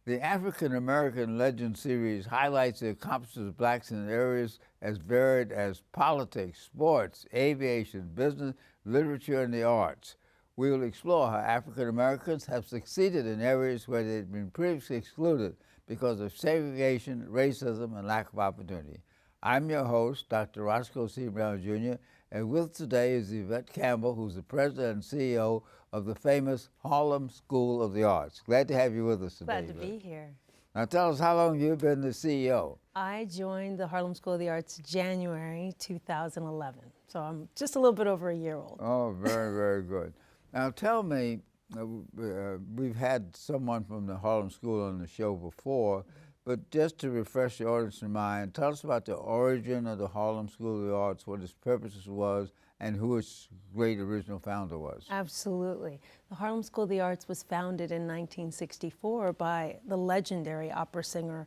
The African American Legend series highlights the accomplishments of blacks in areas as varied as politics, sports, aviation, business, literature, and the arts. We will explore how African Americans have succeeded in areas where they've been previously excluded because of segregation, racism, and lack of opportunity. I'm your host, Dr. Roscoe C. Brown, Jr., and with today is Yvette Campbell, who's the president and CEO of the famous Harlem School of the Arts. Glad to have you with us today. Glad to be here. Now tell us, how long you've been the CEO? I joined the Harlem School of the Arts January 2011, so I'm just a little bit over a year old. Oh, very, very good. Now tell me, we've had someone from the Harlem School on the show before, but just to refresh the audience's mind, tell us about the origin of the Harlem School of the Arts, what its purpose was, and who its great original founder was. Absolutely. The Harlem School of the Arts was founded in 1964 by the legendary opera singer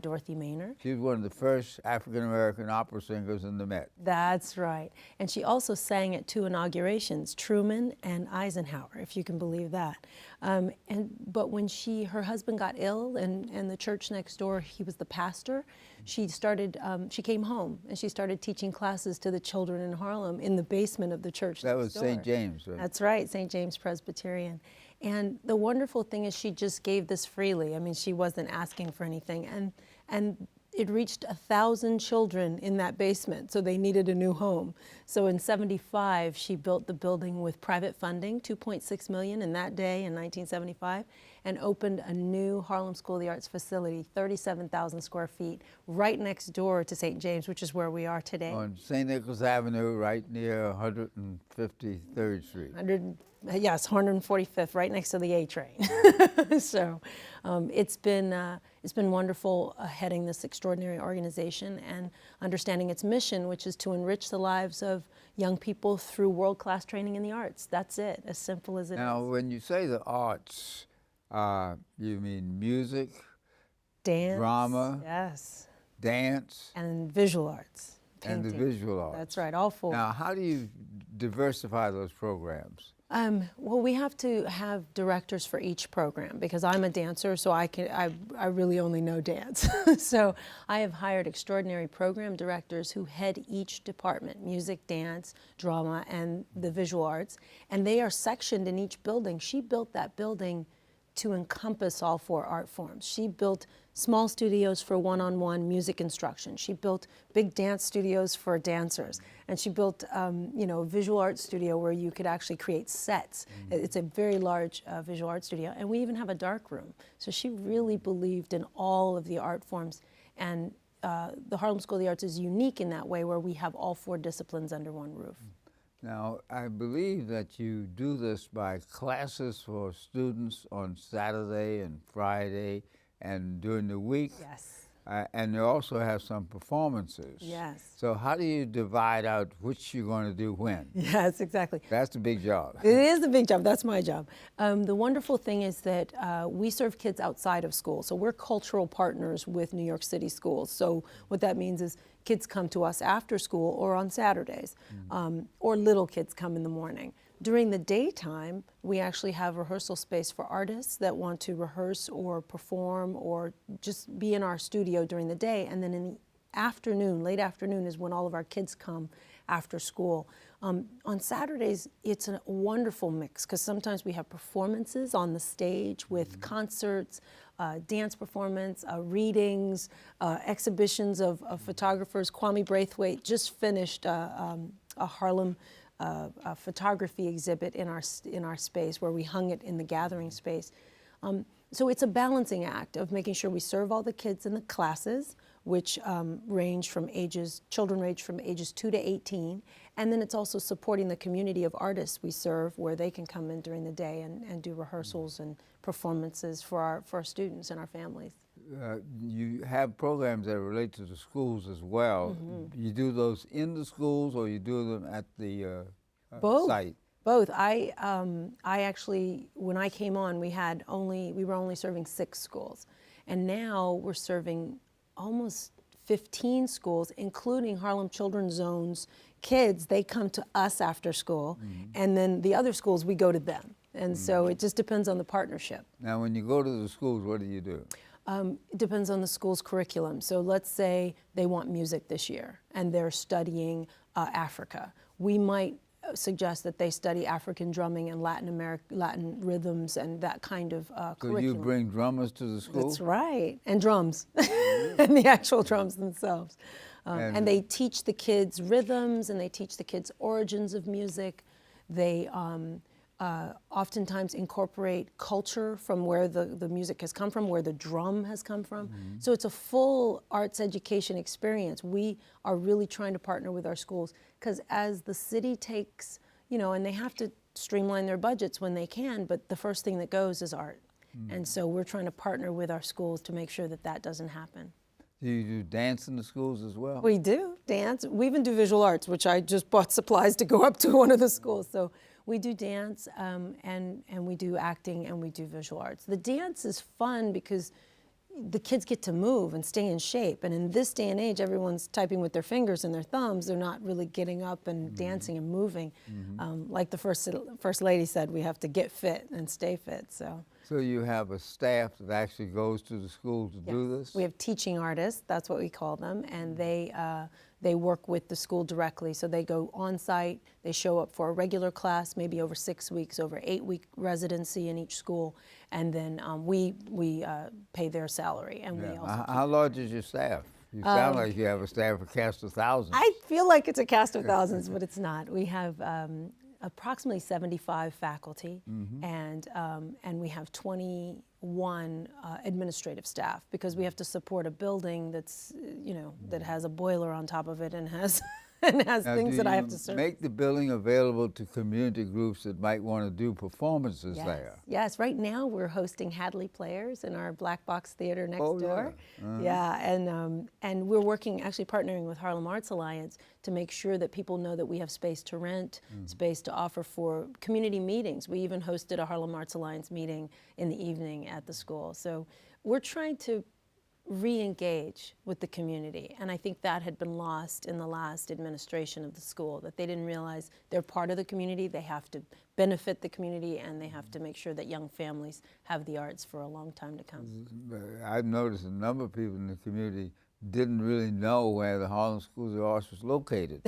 Dorothy Maynard. She was one of the first African-American opera singers in the Met. That's right. And she also sang at two inaugurations, Truman and Eisenhower, if you can believe that. But when her husband got ill and the church next door, he was the pastor, she came home and she started teaching classes to the children in Harlem in the basement of the church That next was door. St. James, right? That's right, St. James Presbyterian. And the wonderful thing is she just gave this freely. I mean, she wasn't asking for anything. And it reached 1,000 children in that basement, so they needed a new home. So in '75, she built the building with private funding, $2.6 million in that day in 1975, and opened a new Harlem School of the Arts facility, 37,000 square feet, right next door to St. James, which is where we are today. On St. Nicholas Avenue, right near 153rd Street. Yes, 145th, right next to the A train. So it's been wonderful heading this extraordinary organization and understanding its mission, which is to enrich the lives of young people through world-class training in the arts. That's it, as simple as it is. Now, when you say the arts, you mean music, Dance, drama, yes, dance, and visual arts, painting. and the visual arts. That's right, all four. Now, how do you diversify those programs? Well, we have to have directors for each program because I'm a dancer, so I really only know dance. So I have hired extraordinary program directors who head each department, music, dance, drama, and the visual arts, and they are sectioned in each building. She built that building to encompass all four art forms. She built small studios for one-on-one music instruction. She built big dance studios for dancers. And she built a visual art studio where you could actually create sets. It's a very large visual art studio. And we even have a dark room. So she really believed in all of the art forms. And the Harlem School of the Arts is unique in that way where we have all four disciplines under one roof. Now, I believe that you do this by classes for students on Saturday and Friday and during the week. Yes. And you also have some performances. Yes. So how do you divide out which you're going to do when? Yes, exactly. That's the big job. It is the big job. That's my job. The wonderful thing is that we serve kids outside of school. So we're cultural partners with New York City schools. So what that means is kids come to us after school or on Saturdays, or little kids come in the morning. During the daytime, we actually have rehearsal space for artists that want to rehearse or perform or just be in our studio during the day. And then in the afternoon, late afternoon, is when all of our kids come after school. On Saturdays, it's a wonderful mix because sometimes we have performances on the stage with concerts, dance performance, readings, exhibitions of photographers. Kwame Braithwaite just finished a Harlem a photography exhibit in our space where we hung it in the gathering space. So it's a balancing act of making sure we serve all the kids in the classes, which children range from ages 2 to 18, and then it's also supporting the community of artists we serve where they can come in during the day and do rehearsals and performances for our students and our families. You have programs that relate to the schools as well. You do those in the schools or you do them at the site? Both. I actually, when I came on, we were only serving 6 schools, and now we're serving almost 15 schools, including Harlem Children's Zone's kids. They come to us after school, and then the other schools, we go to them. And so it just depends on the partnership. Now, when you go to the schools, what do you do? It depends on the school's curriculum. So let's say they want music this year and they're studying Africa. We might suggest that they study African drumming and Latin rhythms and that kind of curriculum. So you bring drummers to the school? That's right, and drums, and the actual drums themselves. And they teach the kids rhythms, and they teach the kids origins of music. They oftentimes incorporate culture from where the music has come from, where the drum has come from. So it's a full arts education experience. We are really trying to partner with our schools because as the city takes, and they have to streamline their budgets when they can, but the first thing that goes is art. And so we're trying to partner with our schools to make sure that that doesn't happen. Do you do dance in the schools as well? We do dance. We even do visual arts, which I just bought supplies to go up to one of the schools. So we do dance and we do acting and we do visual arts. The dance is fun because the kids get to move and stay in shape. And in this day and age, everyone's typing with their fingers and their thumbs. They're not really getting up and dancing and moving. Like the first lady said, we have to get fit and stay fit. So you have a staff that actually goes to the school to do this? We have teaching artists, that's what we call them, and they work with the school directly. So they go on site, they show up for a regular class, maybe over 6 weeks, over 8-week residency in each school, and then we pay their salary. And we also How large is your staff? You sound like you have a staff, a cast of thousands. I feel like it's a cast of thousands, but it's not. We have approximately 75 faculty, and we have 21 administrative staff because we have to support a building that's that has a boiler on top of it and has things that I have to serve. Make the building available to community groups that might want to do performances there. Yes, right now we're hosting Hadley Players in our Black Box Theater next door. And we're working, actually partnering with Harlem Arts Alliance to make sure that people know that we have space to rent, space to offer for community meetings. We even hosted a Harlem Arts Alliance meeting in the evening at the school. So we're trying to re-engage with the community, and I think that had been lost in the last administration of the school, that they didn't realize they're part of the community, they have to benefit the community, and they have to make sure that young families have the arts for a long time to come. I've noticed a number of people in the community didn't really know where the Harlem Schools of Arts was located.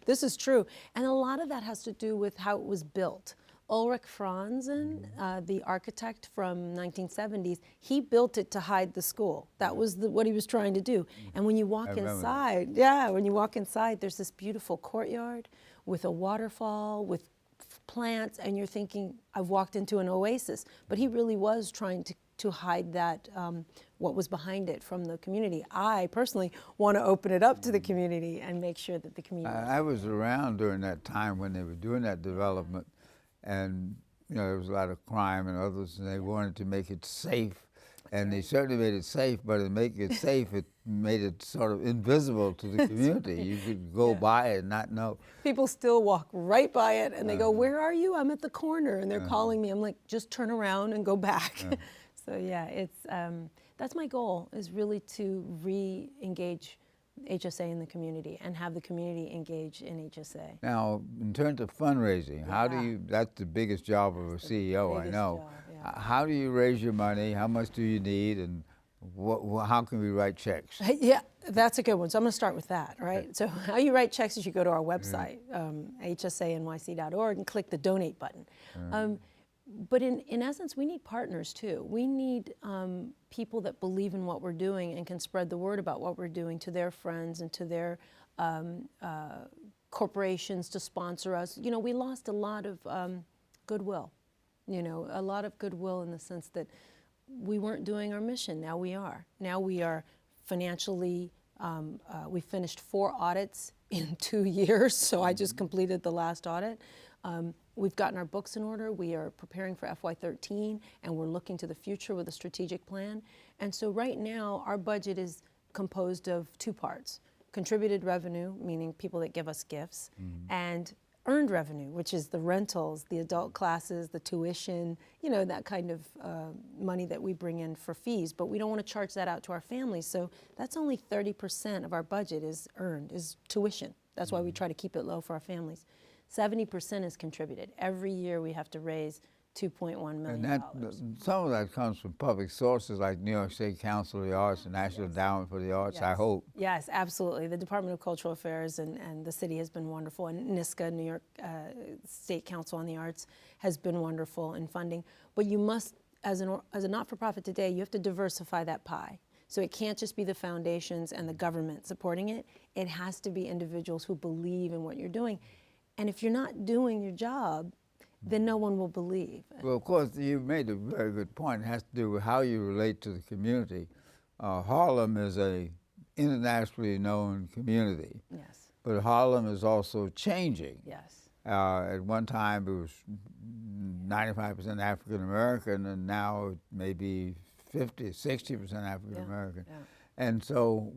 This is true, and a lot of that has to do with how it was built. Ulrich Franzen, the architect from 1970s, he built it to hide the school. That was what he was trying to do. And when you walk inside, when you walk inside, there's this beautiful courtyard with a waterfall, with plants, and you're thinking, I've walked into an oasis. But he really was trying to hide that, what was behind it from the community. I personally want to open it up to the community and make sure that the community... I was around during that time when they were doing that development. And there was a lot of crime and others, and they wanted to make it safe. And they certainly made it safe, but to make it safe, it made it sort of invisible to the community. You could go by it and not know. People still walk right by it, and they go, where are you? I'm at the corner, and they're calling me. I'm like, just turn around and go back. So yeah, it's that's my goal, is really to re-engage HSA in the community and have the community engage in HSA. Now, in terms of fundraising, how do you, that's the biggest job of a CEO, I know. How do you raise your money? How much do you need? And how can we write checks? Yeah, that's a good one. So I'm going to start with that, right? Okay. So how you write checks is you go to our website, hsanyc.org, and click the donate button. But in essence, we need partners too. We need people that believe in what we're doing and can spread the word about what we're doing to their friends and to their corporations to sponsor us. We lost a lot of goodwill, a lot of goodwill in the sense that we weren't doing our mission. Now we are. Now we are financially, we finished 4 audits in 2 years, so I just completed the last audit. We've gotten our books in order. We are preparing for FY13, and we're looking to the future with a strategic plan. And so right now, our budget is composed of 2 parts. Contributed revenue, meaning people that give us gifts, and earned revenue, which is the rentals, the adult classes, the tuition, that kind of money that we bring in for fees. But we don't want to charge that out to our families. So that's only 30% of our budget is earned, is tuition. That's why we try to keep it low for our families. 70% is contributed. Every year we have to raise $2.1 million. And some of that comes from public sources like New York State Council of the Arts, the National Endowment for the Arts, I hope. Yes, absolutely. The Department of Cultural Affairs and the city has been wonderful, and NISCA, New York State Council on the Arts, has been wonderful in funding. But you must, as a not-for-profit today, you have to diversify that pie. So it can't just be the foundations and the government supporting it. It has to be individuals who believe in what you're doing. And if you're not doing your job, then no one will believe. Well, of course, you made a very good point. It has to do with how you relate to the community. Harlem is a internationally known community. Yes. But Harlem is also changing. Yes. At one time, it was 95% African American, and now it may be 50, 60% African American. Yeah. And so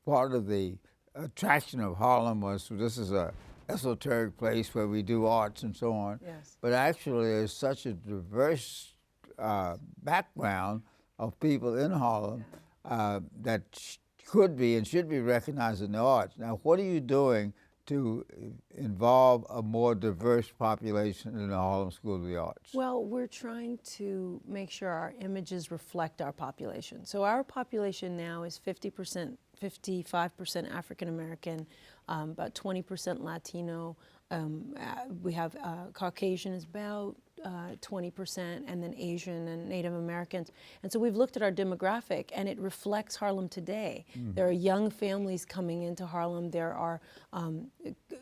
part of the attraction of Harlem was this is a esoteric place where we do arts and so on. Yes. But actually, there's such a diverse background of people in Harlem that could be and should be recognized in the arts. Now, what are you doing to involve a more diverse population in the Harlem School of the Arts? Well, we're trying to make sure our images reflect our population. So our population now is 50%, 55% African American, about 20% Latino. We have Caucasian is about 20%, and then Asian and Native Americans. And so we've looked at our demographic, and it reflects Harlem today. There are young families coming into Harlem. There are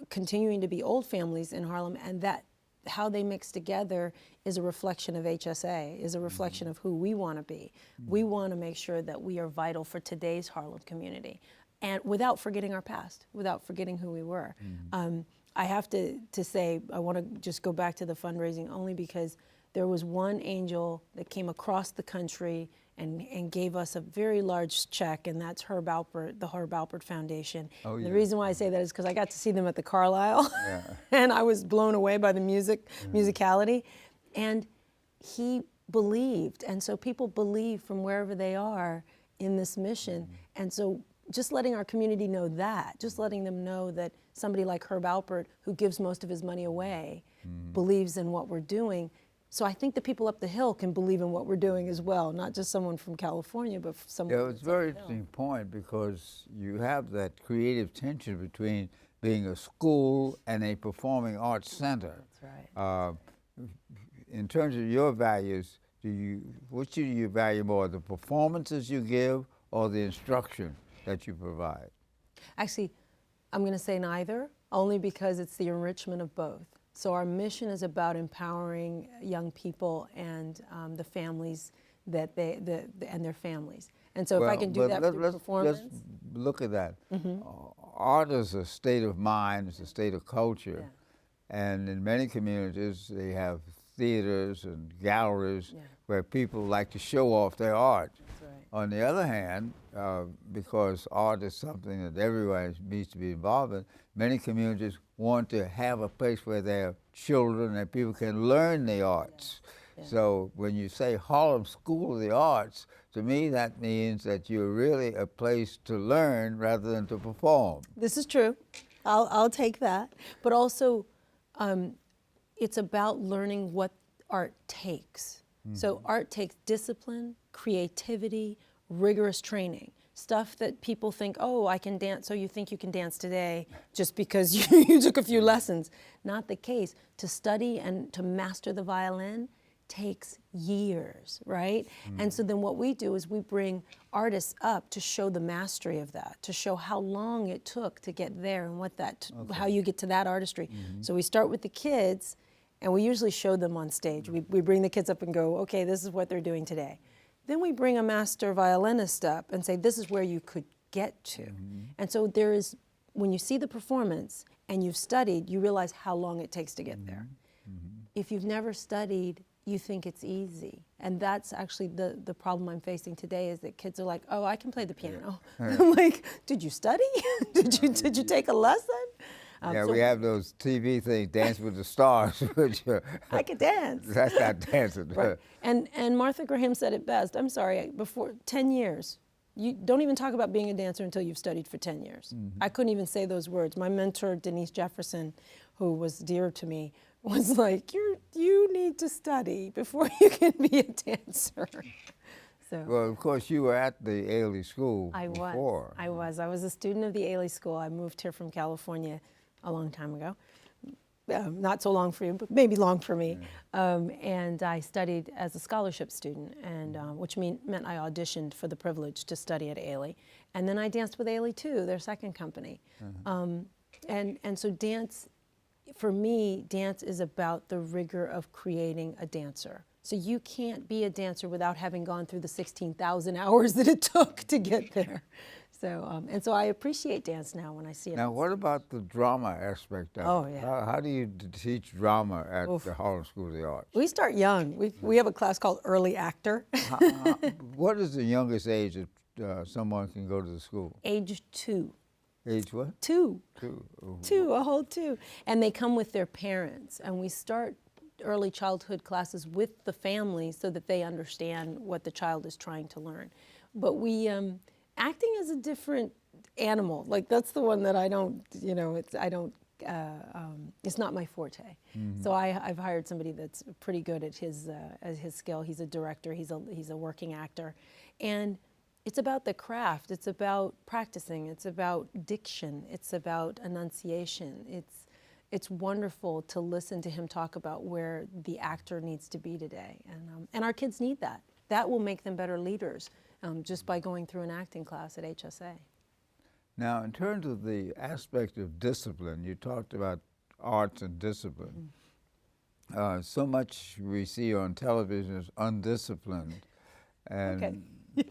continuing to be old families in Harlem, and that how they mix together is a reflection of HSA, is a reflection of who we want to be. We want to make sure that we are vital for today's Harlem community, and without forgetting our past, without forgetting who we were. I have to say, I want to just go back to the fundraising only because there was one angel that came across the country and gave us a very large check, and that's Herb Alpert, the Herb Alpert Foundation. Oh, yeah. The reason why I say that is because I got to see them at the Carlisle, and I was blown away by the musicality, and he believed, and so people believe from wherever they are in this mission, and so just letting our community know that, just letting them know that somebody like Herb Alpert, who gives most of his money away, believes in what we're doing. So I think the people up the hill can believe in what we're doing as well, not just someone from California, but someone. Yeah, it's a very interesting point because you have that creative tension between being a school and a performing arts center. That's right. In terms of your values, which do you value more, the performances you give or the instruction that you provide? Actually, I'm going to say neither, only because it's the enrichment of both. So our mission is about empowering young people and the families and their families. And so if I can do that through performance. Let's look at that. Art is a state of mind, it's a state of culture. And in many communities, they have theaters and galleries where people like to show off their art. On the other hand, because art is something that everyone needs to be involved in, many communities want to have a place where their children and people can learn the arts. So when you say Harlem School of the Arts, to me that means that you're really a place to learn rather than to perform. This is true. I'll take that. But also, it's about learning what art takes. So art takes discipline, creativity, rigorous training, stuff that people think, oh, I can dance, so you think you can dance today just because you took a few lessons. Not the case. To study and to master the violin takes years, right? And so then what we do is we bring artists up to show the mastery of that, to show how long it took to get there and what that, how you get to that artistry. So we start with the kids, and we usually show them on stage. We bring the kids up and go, okay, this is what they're doing today. Then we bring a master violinist up and say, this is where you could get to. And so there is, when you see the performance and you've studied, you realize how long it takes to get there. If you've never studied, you think it's easy. And that's actually the problem I'm facing today, is that kids are like, oh, I can play the piano. I'm like, did you study? Did you take a lesson? So we have those TV things, Dance with the Stars, which I could dance. That's not dancing. Right. And Martha Graham said it best. I'm sorry, before 10 years, you don't even talk about being a dancer until you've studied for 10 years. I couldn't even say those words. My mentor, Denise Jefferson, who was dear to me, was like, you need to study before you can be a dancer. So Well, of course, you were at the Ailey School before. I was a student of the Ailey School. I moved here from California a long time ago. Not so long for you, but maybe long for me. And I studied as a scholarship student, and which meant I auditioned for the privilege to study at Ailey. And then I danced with Ailey too, their second company. And so dance, for me, dance is about the rigor of creating a dancer. So you can't be a dancer without having gone through the 16,000 hours that it took to get there. So, and so I appreciate dance now when I see it. Now, what about the drama aspect of it? Oh, yeah. How do you teach drama at the Harlem School of the Arts? We start young. We have a class called Early Actor. What is the youngest age that someone can go to the school? Age 2. Age what? 2. 2. Oh. 2, a whole 2. And they come with their parents. And we start early childhood classes with the family so that they understand what the child is trying to learn. But we, acting is a different animal. Like, that's the one that I don't, it's not my forte. So I've hired somebody that's pretty good at his skill. He's a director, he's a working actor. And it's about the craft, it's about practicing, it's about diction, it's about enunciation. It's wonderful to listen to him talk about where the actor needs to be today. And our kids need that. That will make them better leaders just by going through an acting class at HSA. Now, in terms of the aspect of discipline, you talked about arts and discipline. So much we see on television is undisciplined. And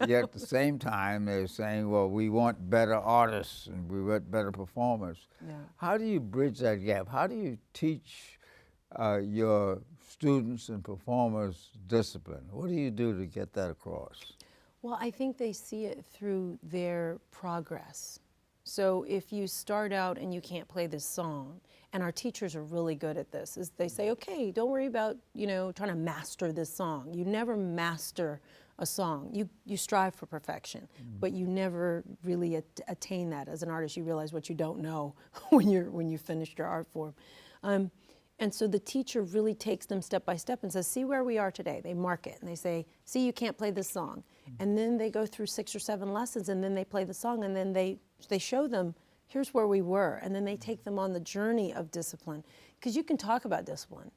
yet at the same time, they're saying, well, we want better artists and we want better performers. Yeah. How do you bridge that gap? How do you teach your students and performers discipline? What do you do to get that across? Well, I think they see it through their progress. So if you start out and you can't play this song, and our teachers are really good at this, is they say, okay, don't worry about, trying to master this song. You never master a song. You strive for perfection, but you never really attain that. As an artist, you realize what you don't know when you finished your art form. And so the teacher really takes them step by step and says, see where we are today. They mark it and they say, see, you can't play this song. And then they go through 6 or 7 lessons and then they play the song and then they show them, here's where we were. And then they take them on the journey of discipline. Because you can talk about discipline,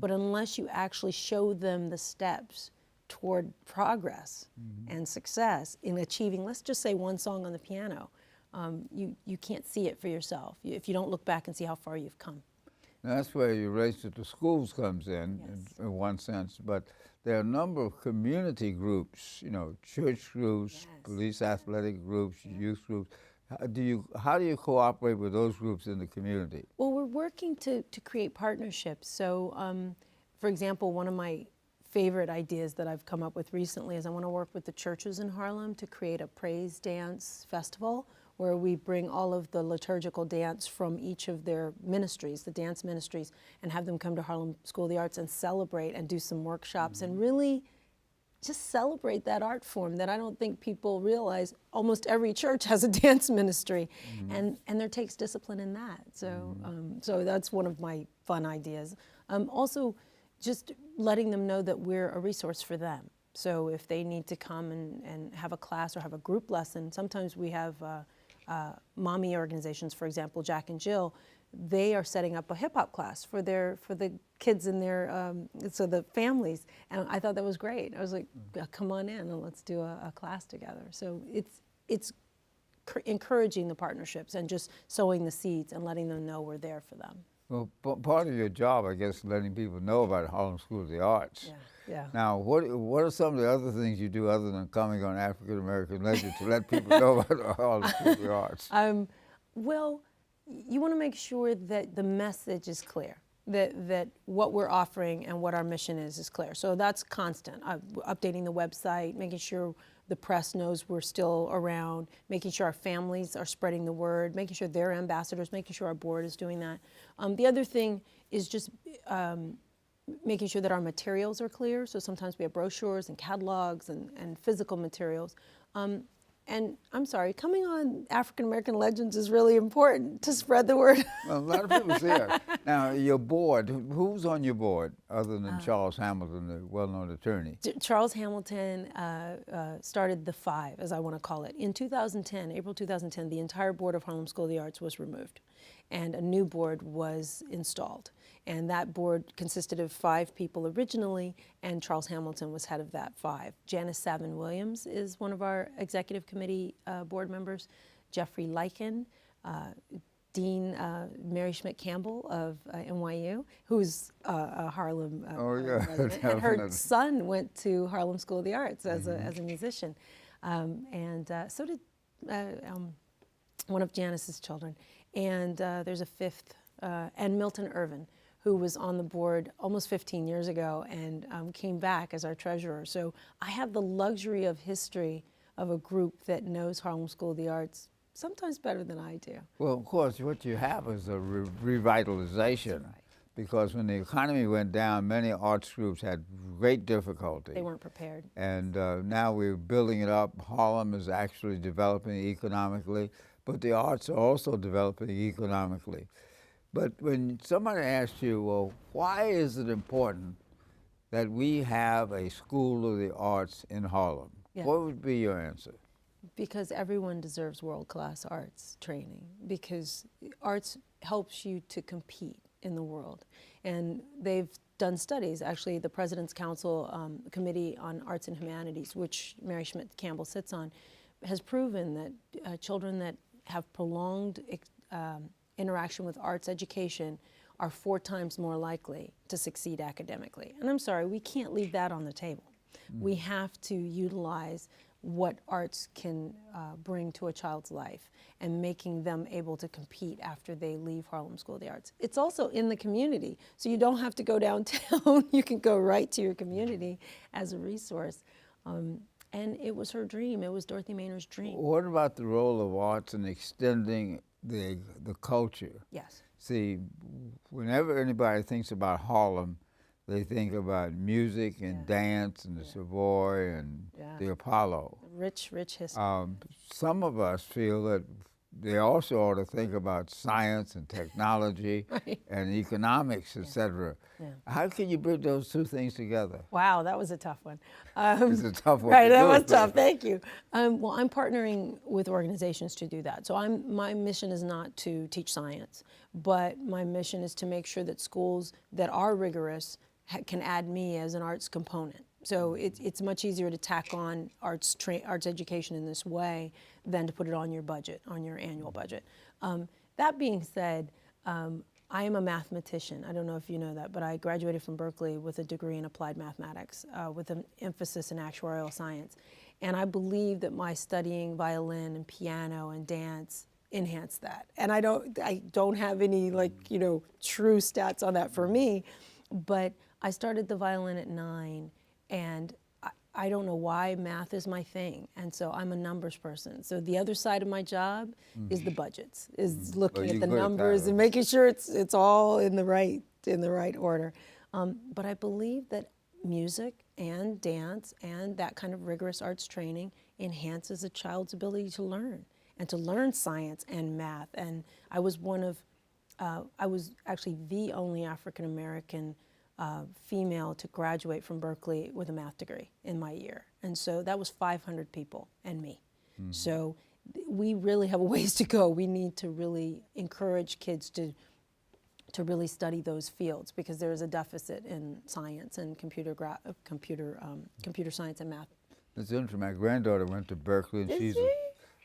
but unless you actually show them the steps toward progress and success in achieving, let's just say, one song on the piano, you can't see it for yourself if you don't look back and see how far you've come. Now, that's where your race to the schools comes in one sense, but there are a number of community groups, church groups, police athletic groups, youth groups. How do you cooperate with those groups in the community? Well, we're working to create partnerships. So, for example, one of my favorite ideas that I've come up with recently is I want to work with the churches in Harlem to create a praise dance festival where we bring all of the liturgical dance from each of their ministries, the dance ministries, and have them come to Harlem School of the Arts and celebrate and do some workshops and really just celebrate that art form that I don't think people realize. Almost every church has a dance ministry, and there takes discipline in that. So, so that's one of my fun ideas. Also, just letting them know that we're a resource for them. So if they need to come and have a class or have a group lesson, sometimes we have mommy organizations, for example, Jack and Jill. They are setting up a hip hop class for the kids in their so the families, and I thought that was great. I was like, come on in and let's do a class together. So it's encouraging the partnerships and just sowing the seeds and letting them know we're there for them. Well, part of your job, I guess, is letting people know about Harlem School of the Arts. Yeah. Now, what are some of the other things you do other than coming on African American Legend to let people know about Harlem School of the Arts? Well, you want to make sure that the message is clear, that what we're offering and what our mission is clear. So that's constant, updating the website, making sure the press knows we're still around, making sure our families are spreading the word, making sure they're ambassadors, making sure our board is doing that. The other thing is just making sure that our materials are clear. So sometimes we have brochures and catalogs and physical materials. And And I'm sorry, coming on African American Legends is really important to spread the word. Well, a lot of people see it. Now, your board, who's on your board other than Charles Hamilton, the well-known attorney? Charles Hamilton started the five, as I want to call it. In 2010, April 2010, the entire board of Harlem School of the Arts was removed, and a new board was installed. And that board consisted of 5 people originally, and Charles Hamilton was head of that 5. Janice Savin Williams is one of our executive committee board members. Jeffrey Lycan, Dean Mary Schmidt Campbell of NYU, who's a Harlem resident, and her son went to Harlem School of the Arts as a musician, and so did one of Janice's children. And there's a 5th, and Milton Irvin, who was on the board almost 15 years ago and came back as our treasurer. So I have the luxury of history of a group that knows Harlem School of the Arts sometimes better than I do. Well, of course, what you have is a revitalization, because when the economy went down, many arts groups had great difficulty. They weren't prepared. And now we're building it up. Harlem is actually developing economically, but the arts are also developing economically. But when somebody asks you, well, why is it important that we have a School of the Arts in Harlem? Yeah. What would be your answer? Because everyone deserves world-class arts training, because arts helps you to compete in the world. And they've done studies, actually the President's Council Committee on Arts and Humanities, which Mary Schmidt Campbell sits on, has proven that children that have prolonged interaction with arts education are 4 times more likely to succeed academically. And I'm sorry, we can't leave that on the table. We have to utilize what arts can bring to a child's life and making them able to compete after they leave Harlem School of the Arts. It's also in the community, so you don't have to go downtown. You can go right to your community as a resource. And it was her dream. It was Dorothy Mainer's dream. What about the role of arts in extending the culture? Yes. See, whenever anybody thinks about Harlem, they think about music and dance and the Savoy and the Apollo. Rich, rich history. Some of us feel that they also ought to think about science and technology and economics, etc. How can you bring those 2 things together? Wow, that was a tough one. It's a tough one. Right, that was tough. Thank you. Well, I'm partnering with organizations to do that. So my mission is not to teach science, but my mission is to make sure that schools that are rigorous can add me as an arts component. So it's much easier to tack on arts education in this way than to put it on your budget, on your annual budget. That being said, I am a mathematician. I don't know if you know that, but I graduated from Berkeley with a degree in applied mathematics with an emphasis in actuarial science. And I believe that my studying violin and piano and dance enhanced that. And I don't have any true stats on that for me, but I started the violin at 9, and I don't know why math is my thing, and so I'm a numbers person. So the other side of my job is the budgets, is looking at the numbers and making sure it's all in the right order. But I believe that music and dance and that kind of rigorous arts training enhances a child's ability to learn and to learn science and math. And I was I was actually the only African American female to graduate from Berkeley with a math degree in my year. And so that was 500 people and me. So we really have a ways to go. We need to really encourage kids to really study those fields, because there is a deficit in science and computer science and math. It's interesting. My granddaughter went to Berkeley, and she's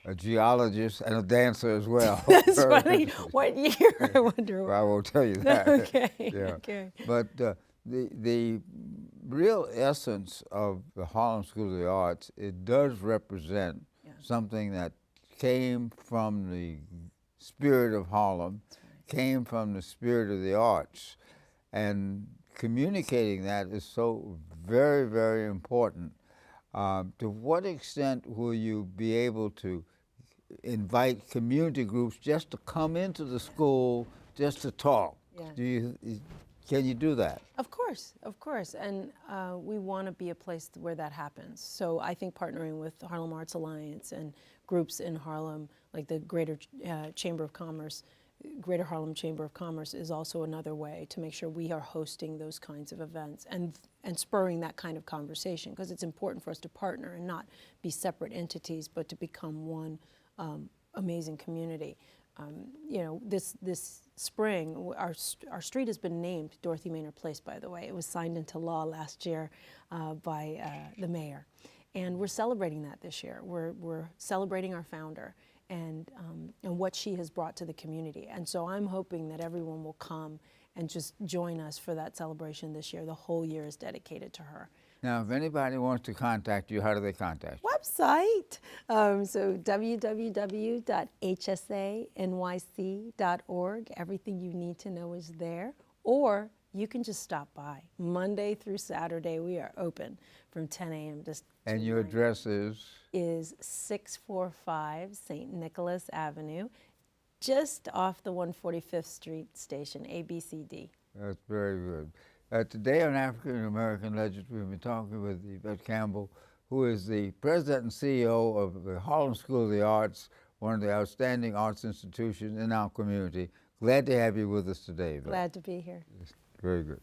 a geologist and a dancer as well. That's funny. What year, I wonder? Well, I won't tell you that. Okay. Yeah. Okay. But the real essence of the Harlem School of the Arts, it does represent something that came from the spirit of Harlem, came from the spirit of the arts. And communicating that is so very, very important. To what extent will you be able to invite community groups just to come into the school just to talk? Yeah. Do you Can you do that? Of course, and we want to be a place where that happens. So I think partnering with the Harlem Arts Alliance and groups in Harlem, like the Greater Chamber of Commerce, Greater Harlem Chamber of Commerce, is also another way to make sure we are hosting those kinds of events and spurring that kind of conversation, because it's important for us to partner and not be separate entities, but to become one amazing community. You know, this spring, our street has been named Dorothy Maynard Place, by the way. It was signed into law last year by the mayor. And we're celebrating that this year. We're celebrating our founder and what she has brought to the community. And so I'm hoping that everyone will come and just join us for that celebration this year. The whole year is dedicated to her. Now, if anybody wants to contact you, how do they contact you? Website. So www.hsanyc.org. Everything you need to know is there. Or you can just stop by. Monday through Saturday, we are open from 10 a.m. to And your address is? Is 645 St. Nicholas Avenue, just off the 145th Street station, ABCD. That's very good. Today on African American Legends, we've been talking with Yvette Campbell, who is the president and CEO of the Harlem School of the Arts, one of the outstanding arts institutions in our community. Glad to have you with us today, Yvette. Glad to be here. Very good.